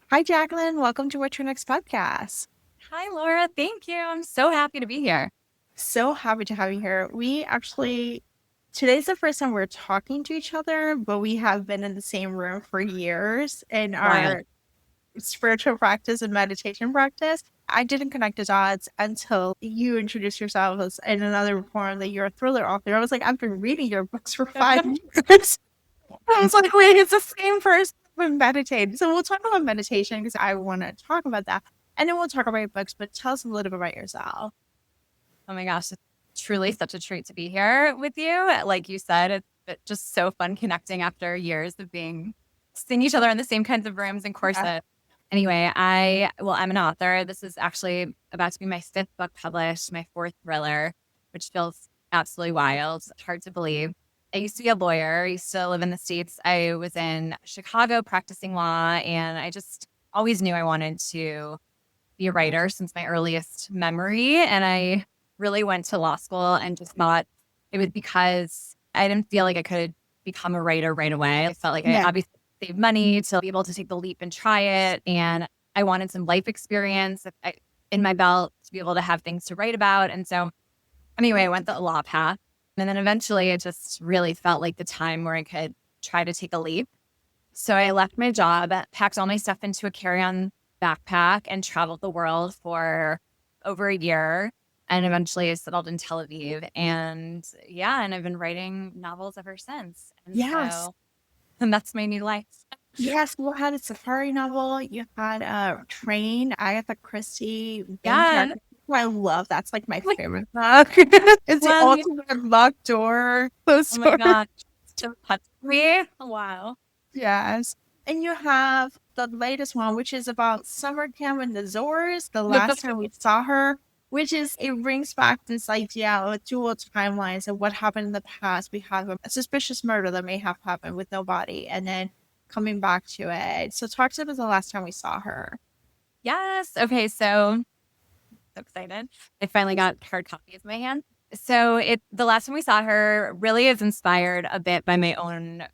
Hi, Jaclyn. Welcome to What's Your Next podcast. Hi, Laura. Thank you. I'm so happy to be here. So happy to have you here. Today's the first time we're talking to each other, but we have been in the same room for years in Wild. our spiritual practice and meditation practice. I didn't connect the dots until you introduced yourself as in another form that you're a thriller author. I was like, I've been reading your books for 5 years. I was like, wait, it's the same person with meditate. So we'll talk about meditation because I want to talk about that. And then we'll talk about your books, but tell us a little bit about yourself. Oh my gosh, it's truly such a treat to be here with you. Like you said, it's just so fun connecting after years of seeing each other in the same kinds of rooms and Yeah. courses. Anyway, I'm an author. This is actually about to be my fifth book published, my fourth thriller, which feels absolutely wild. It's hard to believe. I used to be a lawyer. I used to live in the States. I was in Chicago practicing law, and I just always knew I wanted to be a writer since my earliest memory. And I really went to law school and just thought it was because I didn't feel like I could become a writer right away. I felt like I Yeah. obviously saved money to be able to take the leap and try it. And I wanted some life experience in my belt to be able to have things to write about. And so, anyway, I went the law path. And then eventually it just really felt like the time where I could try to take a leap. So I left my job, packed all my stuff into a carry-on backpack, and traveled the world for over a year. And eventually I settled in Tel Aviv. And I've been writing novels ever since. Yes. And that's my new life. Yes. You had a safari novel. You had a train, Agatha Christie, main Yeah. character. I love that's like my Like, favorite book. It's the well, ultimate locked door, oh closed my door. God. So touched me. Wow. Yes. And you have the latest one, which is about summer camp in the Azores, the last time we saw her, which is it brings back this idea of dual timelines of what happened in the past. We have a suspicious murder that may have happened with no body, and then coming back to it. So talk to us about the last time we saw her. Yes. Okay. So excited. I finally got hard copies in my hand. So the last time we saw her really is inspired a bit by my own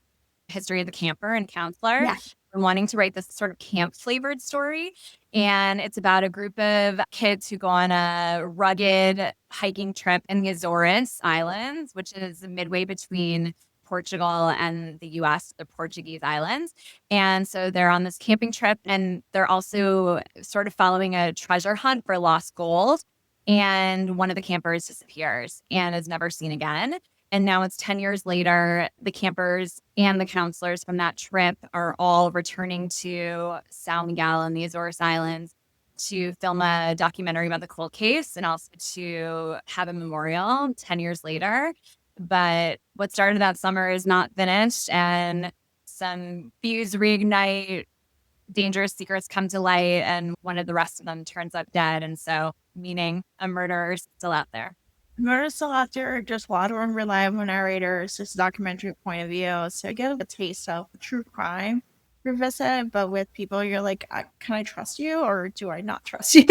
history as a camper and counselor. Yeah. I'm wanting to write this sort of camp flavored story. And it's about a group of kids who go on a rugged hiking trip in the Azores Islands, which is midway between Portugal and the US, the Portuguese islands. And so they're on this camping trip, and they're also sort of following a treasure hunt for lost gold. And one of the campers disappears and is never seen again. And now it's 10 years later. The campers and the counselors from that trip are all returning to São Miguel and the Azores Islands to film a documentary about the cold case and also to have a memorial 10 years later. But what started that summer is not finished, and some feuds reignite, dangerous secrets come to light, and one of the rest of them turns up dead. And so, meaning a murderer is still out there. Murder still out there, just a lot of unreliable narrators, just documentary point of view. So you get a taste of true crime revisit, but with people you're like, can I trust you or do I not trust you?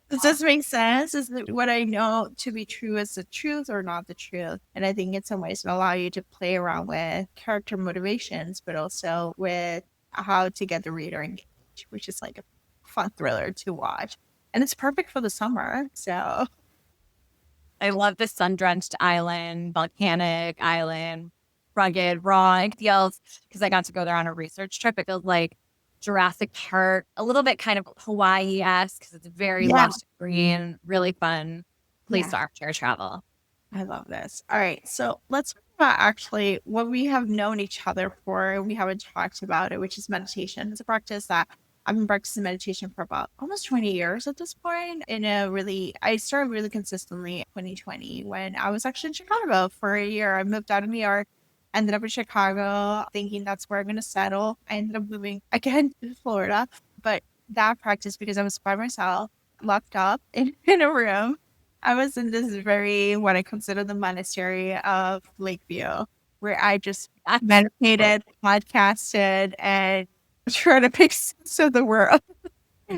Does this make sense? Is it what I know to be true is the truth or not the truth? And I think in some ways it allow you to play around with character motivations, but also with how to get the reader engaged, which is like a fun thriller to watch. And it's perfect for the summer. So I love the sun-drenched island, volcanic island, rugged, raw. It feels, because I got to go there on a research trip, it feels like Jurassic Park, a little bit kind of Hawaii-esque because it's very yeah, lush green, really fun place yeah, to armchair travel. I love this. All right. So let's talk about actually what we have known each other for. We haven't talked about it, which is meditation. It's a practice that I've been practicing meditation for about almost 20 years at this point. I started really consistently in 2020 when I was actually in Chicago for a year. I moved out of New York, ended up in Chicago, thinking that's where I'm going to settle. I ended up moving again to Florida. But that practice, because I was by myself, locked up in a room, I was in this very, what I consider the monastery of Lakeview, where I just That's meditated, podcasted, and tried to make sense of the world.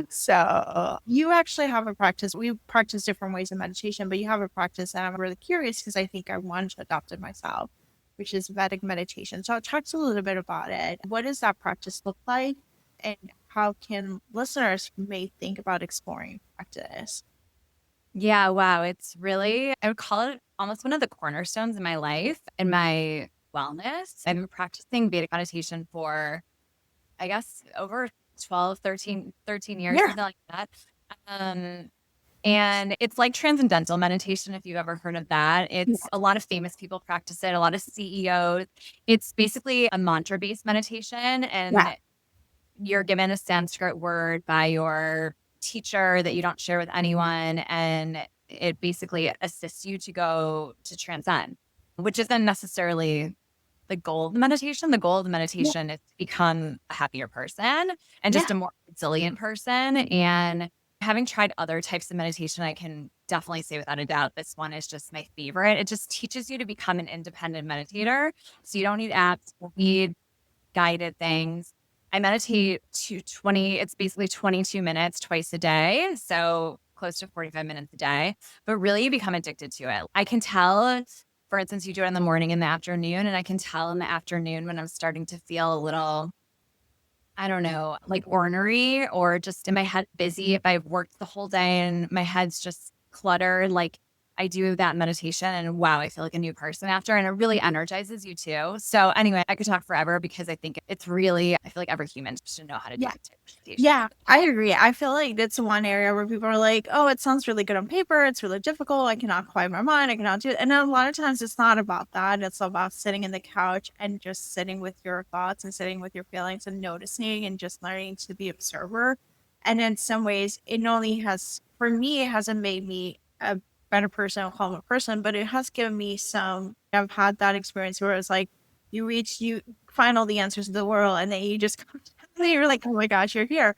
So you actually have a practice. We practice different ways of meditation, but you have a practice, and I'm really curious because I think I want to adopt it myself, which is Vedic meditation. So talk to a little bit about it. What does that practice look like? and how can listeners may think about exploring practice? Yeah, wow. It's really, I would call it almost one of the cornerstones in my life and my wellness. I've been practicing Vedic meditation for, I guess, over 12, 13 years, Yeah. something like that. Um, and it's like transcendental meditation, if you've ever heard of that. It's a lot of famous people practice it, a lot of CEOs. It's basically a mantra based meditation, Yeah. and you're given a Sanskrit word by your teacher that you don't share with anyone. And it basically assists you to go to transcend, which isn't necessarily the goal of the meditation. The goal of the Yeah. meditation is to become a happier person and Yeah. just a more resilient person. And having tried other types of meditation, I can definitely say without a doubt, this one is just my favorite. It just teaches you to become an independent meditator. So you don't need apps, you don't need guided things. I meditate to 20, it's basically 22 minutes twice a day. So close to 45 minutes a day, but really you become addicted to it. I can tell, for instance, you do it in the morning and the afternoon, and I can tell in the afternoon when I'm starting to feel a little, I don't know, like ornery or just in my head busy. If I've worked the whole day and my head's just cluttered, like I do that meditation and wow, I feel like a new person after, and it really energizes you too. So anyway, I could talk forever because I think it's really, I feel like every human should know how to do Yeah. it. Meditation. Yeah, I agree. I feel like that's one area where people are like, oh, it sounds really good on paper. It's really difficult. I cannot quiet my mind. I cannot do it. And a lot of times it's not about that. It's about sitting in the couch and just sitting with your thoughts and sitting with your feelings and noticing and just learning to be observer. And in some ways, it not only has, for me, it hasn't made me a better person, a calmer person, but it has given me some, I've had that experience where it's like, you find all the answers to the world and then you just and you're like, oh my gosh, you're here.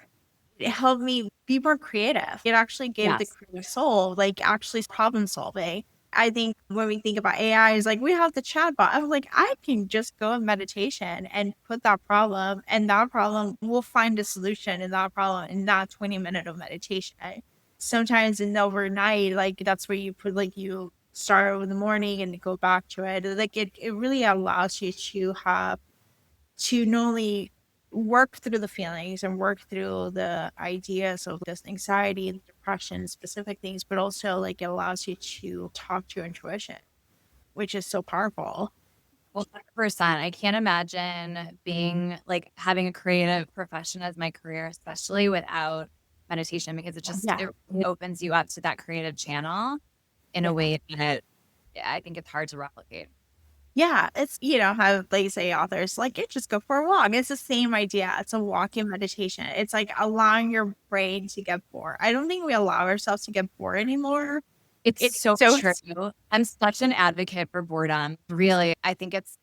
It helped me be more creative. It actually gave the Yes. creative soul, like actually problem solving. I think when we think about AI, is like we have the chatbot. I'm like, I can just go in meditation and put that problem, and that problem will find a solution in that problem in that 20 minute of meditation. Sometimes in the overnight, like that's where you put like you start in the morning and go back to it. Like it really allows you to have to not only work through the feelings and work through the ideas of this anxiety and depression, specific things, but also like it allows you to talk to your intuition, which is so powerful. Well, 100%. I can't imagine being like having a creative profession as my career, especially without meditation, because Yeah. it really opens you up to that creative channel in Yeah. a way that I think it's hard to replicate. Yeah. It's, how they say authors like it just go for a walk. It's the same idea. It's a walk-in meditation. It's like allowing your brain to get bored. I don't think we allow ourselves to get bored anymore. It's It's so so true. I'm such an advocate for boredom. Really, I think it's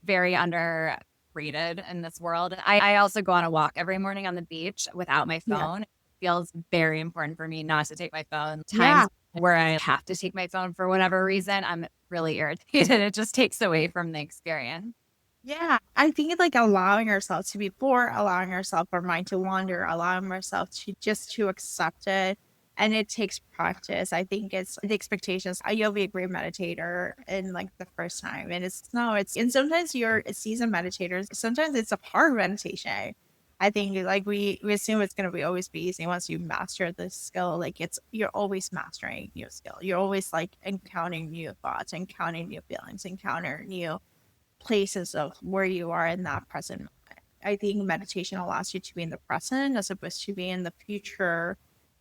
very underrated in this world. I also go on a walk every morning on the beach without my yeah. phone. It feels very important for me not to take my phone. Yeah. Times where I have to take my phone for whatever reason, I'm really irritated. It just takes away from the experience. Yeah, I think it's like allowing ourselves to be bored, allowing ourselves our mind to wander, allowing ourselves to just to accept it. And it takes practice. I think it's the expectations. You'll be a great meditator in like the first time. And it's no, it's and sometimes you're a seasoned meditators. Sometimes it's a hard meditation. I think like we assume it's gonna be always be easy once you master the skill. Like it's you're always mastering new skill. You're always like encountering new thoughts, encountering new feelings, encountering new places of where you are in that present moment. I think meditation allows you to be in the present as opposed to be in the future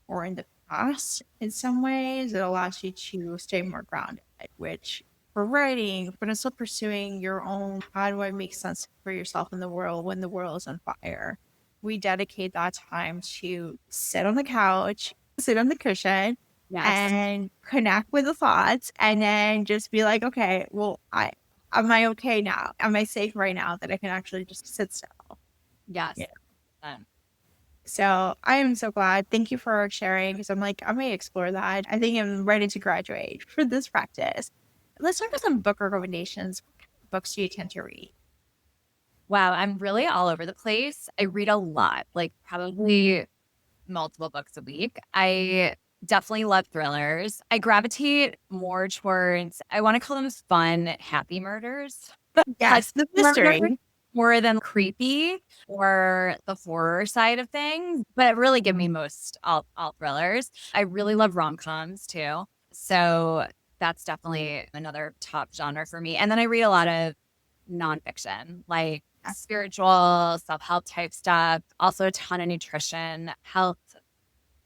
or in the past. In some ways, it allows you to stay more grounded, which for writing, but also pursuing your own how do I make sense for yourself in the world when the world is on fire. We dedicate that time to sit on the couch, sit on the cushion, Yes. and connect with the thoughts and then just be like, okay, well, I am I okay now? Am I safe right now that I can actually just sit still? Yes. Yeah. So I am so glad. Thank you for sharing because I'm like, I may explore that. I think I'm ready to graduate for this practice. Let's talk about some book recommendations. What kind of books do you tend to read? Wow. I'm really all over the place. I read a lot, like probably multiple books a week. I definitely love thrillers. I gravitate more towards, I want to call them fun, happy murders. Yes, the Murder. mystery. more than creepy or the horror side of things, but it really give me most all thrillers. I really love rom-coms too. So that's definitely another top genre for me. And then I read a lot of nonfiction, like spiritual, self-help type stuff, also a ton of nutrition, health.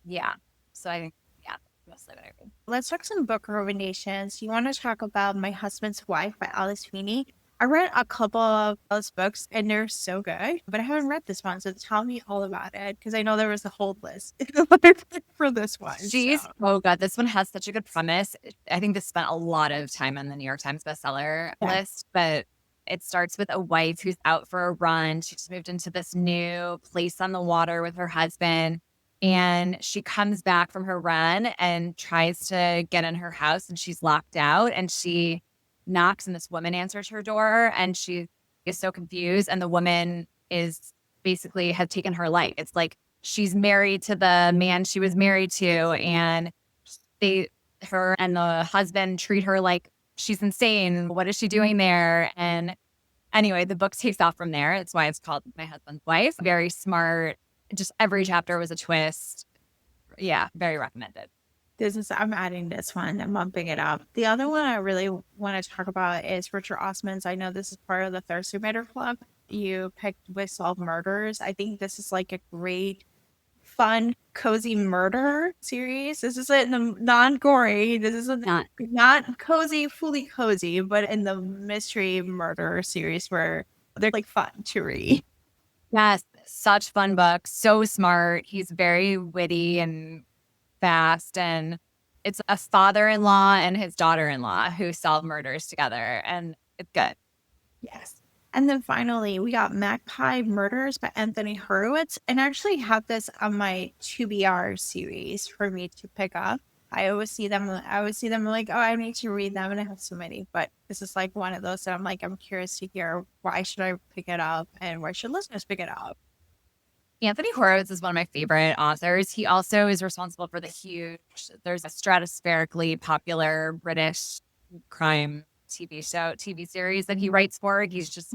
Yeah. So I think, yeah, mostly what I read. Let's talk some book recommendations. You want to talk about My Husband's Wife by Alice Feeney? I read a couple of those books and they're so good, but I haven't read this one. So tell me all about it because I know there was a whole list for this one. She's oh god, this one has such a good premise. I think this spent a lot of time on the New York Times bestseller list, but it starts with a wife who's out for a run. She just moved into this new place on the water with her husband. And she comes back from her run and tries to get in her house and she's locked out and she knocks and this woman answers her door and she is so confused. And the woman is basically has taken her life. It's like she's married to the man she was married to and her and the husband treat her like she's insane. What is she doing there? And anyway, the book takes off from there. That's why it's called My Husband's Wife. Very smart. Just every chapter was a twist. Yeah, very recommended. I'm adding this one. I'm bumping it up. The other one I really want to talk about is Richard Osman's. I know this is part of the Thursday Writer Club. You picked With Solved Murders. I think this is like a great, fun, cozy murder series. This is in the non-gory. This is not cozy, fully cozy, but in the mystery murder series where they're like fun to read. Yes, such fun book. So smart. He's very witty and fast. And it's a father-in-law and his daughter-in-law who solve murders together. And it's good. Yes. And then finally, we got Magpie Murders by Anthony Horowitz. And I actually have this on my 2BR series for me to pick up. I always see them like, oh, I need to read them. And I have so many. But this is like one of those that I'm like, I'm curious to hear why should I pick it up and why should listeners pick it up? Anthony Horowitz is one of my favorite authors. He also is responsible for there's a stratospherically popular British crime TV series that he writes for. He's just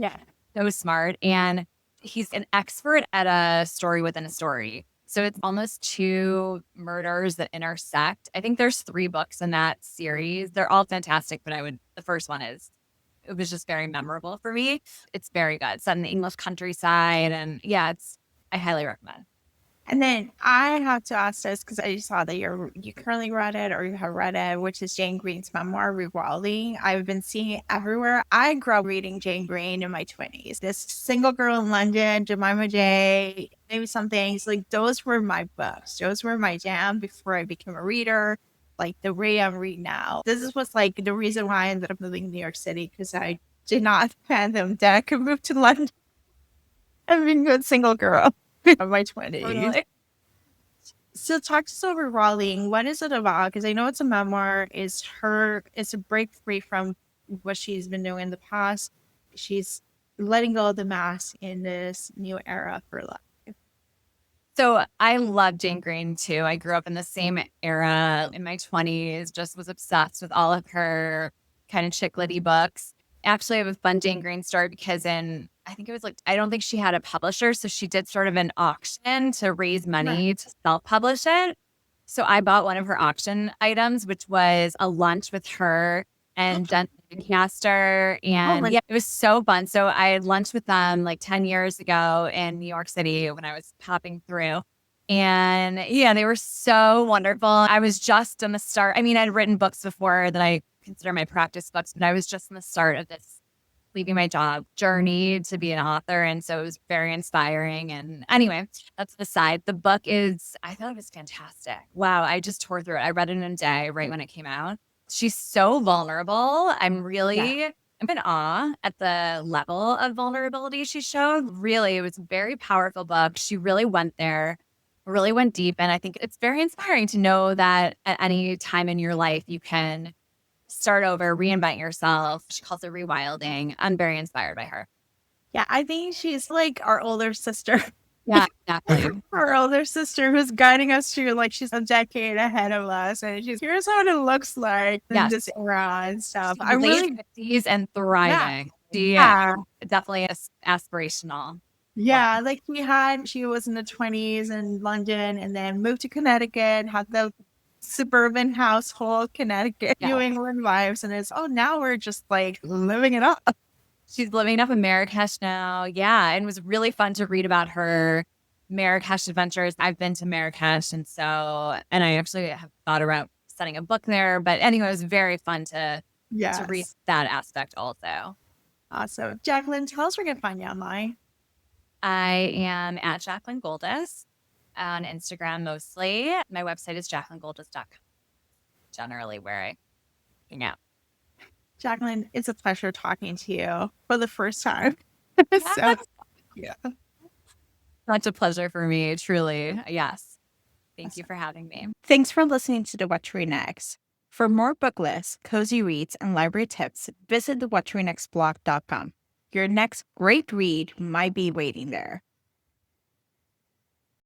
so smart. And he's an expert at a story within a story. So it's almost two murders that intersect. I think there's 3 books in that series. They're all fantastic, but the first one it was just very memorable for me. It's very good. It's set in the English countryside. And yeah, I highly recommend. And then I have to ask this because I saw that you currently read it or you have read it, which is Jane Green's memoir, Rewilding. I've been seeing it everywhere. I grew up reading Jane Green in my 20s. This Single Girl in London, Jemima J, maybe some things. Like those were my books. Those were my jam before I became a reader. Like the way I'm reading now. This was like the reason why I ended up moving to New York City because I did not fathom that I could move to London and being a single girl. In my 20s. Totally. So talk to us over Rewilding. What is it about? Because I know it's a memoir. It's a break free from what she's been doing in the past. She's letting go of the mask in this new era for life. So I love Jane Green too. I grew up in the same era in my 20s, just was obsessed with all of her kind of chick litty books. Actually, I have a fun Jane Green story because I think it was I don't think she had a publisher. So she did sort of an auction to raise money to self-publish it. So I bought one of her auction items, which was a lunch with her and Jen Caster. And it was so fun. So I had lunch with them like 10 years ago in New York City when I was popping through. And yeah, they were so wonderful. I was just in the start. I mean, I'd written books before that I consider my practice books, but I was just in the start of this leaving my job journey to be an author. And so it was very inspiring. And anyway, that's the side. The book I thought it was fantastic. Wow. I just tore through it. I read it in a day right when it came out. She's so vulnerable. I'm in awe at the level of vulnerability she showed. Really, it was a very powerful book. She really went there, really went deep. And I think it's very inspiring to know that at any time in your life, you can start over, reinvent yourself. She calls it rewilding. I'm very inspired by her. Yeah, I think she's like our older sister. Yeah, exactly. Our older sister who's guiding us through, like she's a decade ahead of us. And here's what it looks like in this era and stuff. I'm really 50s and thriving. She Yeah. definitely is aspirational Yeah, woman. like she was in the 20s in London and then moved to Connecticut, had the suburban household, Connecticut, Yeah. New England vibes, and now we're just like living it up. She's living up in Marrakesh now. Yeah. And it was really fun to read about her Marrakesh adventures. I've been to Marrakesh. And I actually have thought about setting a book there. But anyway, it was very fun to read Yes. that aspect also. Awesome. Jaclyn, tell us where we can find you online. I am at Jaclyn Goldis on Instagram mostly. My website is jaclyngoldis.com, generally where I hang out. Jaclyn, it's a pleasure talking to you for the first time. So, Yes. yeah. Such a pleasure for me, truly. Yes. Thank you for having me. Thanks for listening to the What to Read Next. For more book lists, cozy reads, and library tips, visit the whattoreadnextblog.com. Your next great read might be waiting there.